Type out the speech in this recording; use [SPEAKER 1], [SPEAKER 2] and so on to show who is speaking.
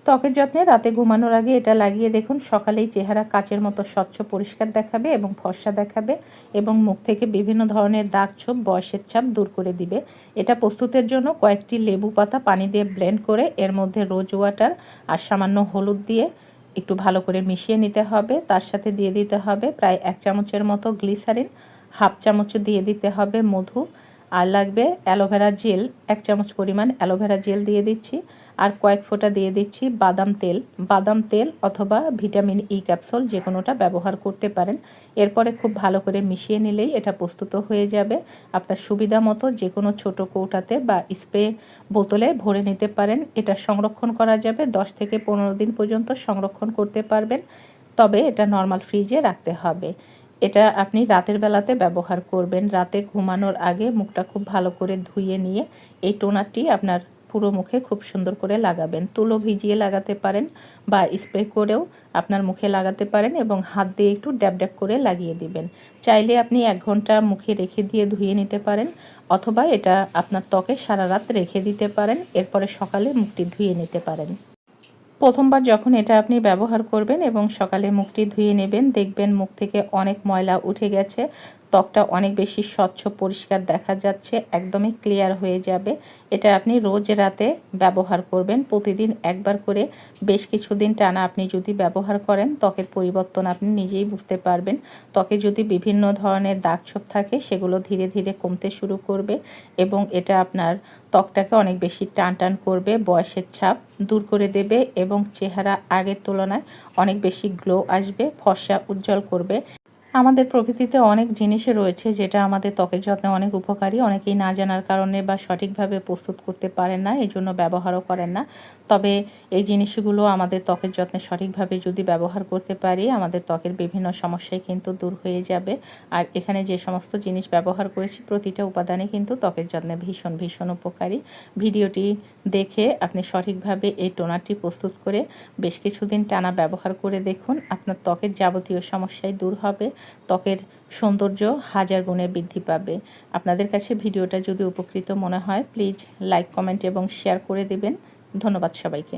[SPEAKER 1] ত্বকের যত্নে রাতে ঘুমানোর আগে এটা লাগিয়ে দেখুন, সকালেই চেহারা কাচের মতো স্বচ্ছ পরিষ্কার দেখাবে এবং ফর্সা দেখাবে এবং মুখ থেকে বিভিন্ন ধরনের দাগ ছোপ, বয়সের ছাপ দূর করে দিবে। এটা প্রস্তুতের জন্য কয়েকটি লেবু পাতা পানি দিয়ে ব্লেন্ড করে এর মধ্যে রোজ ওয়াটার আর সামান্য হলুদ দিয়ে একটু ভালো করে মিশিয়ে নিতে হবে। তার সাথে দিয়ে দিতে হবে প্রায় 1 চামচের মতো গ্লিসারিন, হাফ চামচ দিয়ে দিতে হবে মধু, আর লাগবে অ্যালোভেরা জেল, 1 চামচ পরিমাণ অ্যালোভেরা জেল দিয়ে দিচ্ছি, আর কয়েক ফোঁটা দিয়ে দিচ্ছি বাদাম তেল অথবা ভিটামিন ই ক্যাপসুল, যে কোনোটা ব্যবহার করতে পারেন। এরপরে খুব ভালো করে মিশিয়ে নিলেই এটা প্রস্তুত হয়ে যাবে। আপনার সুবিধা মতো যে কোনো ছোটো কৌটাতে বা স্প্রে বোতলে ভরে নিতে পারেন। এটা সংরক্ষণ করা যাবে 10 থেকে 15 দিন পর্যন্ত সংরক্ষণ করতে পারবেন, তবে এটা নর্মাল ফ্রিজে রাখতে হবে। এটা আপনি রাতের বেলাতে ব্যবহার করবেন। রাতে ঘুমানোর আগে মুখটা খুব ভালো করে ধুয়ে নিয়ে এই টোনারটি আপনার পুরো মুখে খুব সুন্দর করে লাগাবেন। তুলো ভিজিয়ে লাগাতে পারেন বা স্প্রে করেও আপনার মুখে লাগাতে পারেন এবং হাত দিয়ে একটু ড্যাব ড্যাব করে লাগিয়ে দিবেন। চাইলে আপনি 1 ঘন্টা মুখে রেখে দিয়ে ধুয়ে নিতে পারেন, অথবা এটা আপনার ত্বকে সারা রাত রেখে দিতে পারেন, এরপরে সকালে মুখটি ধুয়ে নিতে পারেন। প্রথমবার যখন এটা আপনি ব্যবহার করবেন এবং সকালে মুখটি ধুয়ে নেবেন, দেখবেন মুখ থেকে অনেক ময়লা উঠে গেছে, ত্বকটা অনেক বেশি স্বচ্ছ পরিষ্কার দেখা যাচ্ছে, একদমই ক্লিয়ার হয়ে যাবে। এটা আপনি রোজ রাতে ব্যবহার করবেন, প্রতিদিন একবার করে বেশ কিছুদিন টানা আপনি যদি ব্যবহার করেন, ত্বকের পরিবর্তন আপনি নিজেই বুঝতে পারবেন। ত্বকে যদি বিভিন্ন ধরনের দাগ ছোপ থাকে সেগুলো ধীরে ধীরে কমতে শুরু করবে এবং এটা আপনার ত্বকটাকে অনেক বেশি টান করবে, বয়সের ছাপ দূর করে দেবে এবং চেহারা আগের তুলনায় অনেক বেশি গ্লো আসবে, ফর্সা উজ্জ্বল করবে। আমাদের প্রকৃতিতে অনেক জিনিস রয়েছে যেটা আমাদের ত্বকের যত্নে অনেক উপকারী, অনেকেই না জানার কারণে বা সঠিকভাবে প্রস্তুত করতে পারেন না, এই জন্য ব্যবহারও করেন না। তবে এই জিনিসগুলো আমাদের ত্বকের যত্নে সঠিকভাবে যদি ব্যবহার করতে পারি, আমাদের ত্বকের বিভিন্ন সমস্যাই কিন্তু দূর হয়ে যাবে। আর এখানে যে সমস্ত জিনিস ব্যবহার করেছি প্রতিটা উপাদানই কিন্তু ত্বকের যত্নে ভীষণ ভীষণ উপকারী। ভিডিওটি দেখে আপনি সঠিকভাবে এই টোনারটি প্রস্তুত করে বেশ কিছুদিন টানা ব্যবহার করে দেখুন, আপনার ত্বকের যাবতীয় সমস্যাই দূর হবে, ত্বকের সৌন্দর্য হাজার গুণে বৃদ্ধি পাবে। আপনাদের কাছে ভিডিওটা যদি উপকৃত মনে হয়, প্লিজ লাইক, কমেন্ট এবং শেয়ার করে দেবেন। ধন্যবাদ সবাইকে।